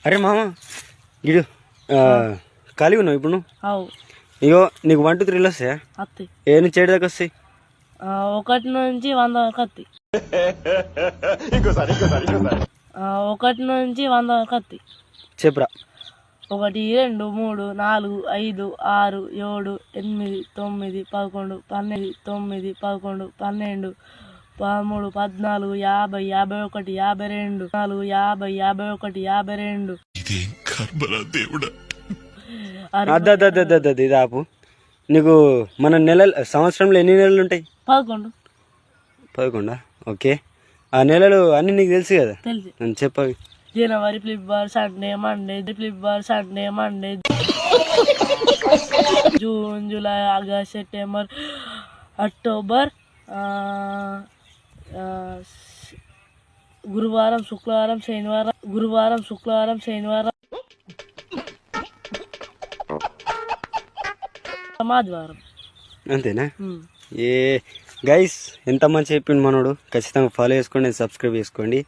అరే మామ గిడు ఖాళీగా ఉన్నావు ఇప్పుడు నువ్వు? అవు ఇగో నీకు 1 2 3 వస్తాయా? వస్తాయి. ఏ నుంచి 7 దాకా వస్తాయి? 1 నుంచి 100 వరకు వస్తాయి. 1 నుంచి 100 వరకు వస్తాయి. చెప్పురా. 1 2 3 4 5 6 7 8 9 11 12 9 11 12 13 14 50 51 52 4 50 51 52 ఇది ఆపు. నీకు మన సంవత్సరంలో ఎన్ని నెలలు ఉంటాయి? 11. 11. ఓకే. ఆ నెలలు అన్ని నీకు తెలుసు కదా? తెలుసు. చెప్పవి. జనవరి, ఫిబ్రవరి, Sunday, Monday, June, July, August, September, October, గురువారం, శుక్రవారం, శనివారం, ఆదివారం. అంతేనా? ఏ గైస్ ఎంత మంచి చెప్పిండు మనోడు. ఖచ్చితంగా ఫాలో చేసుకోండి, సబ్స్క్రైబ్ చేసుకోండి.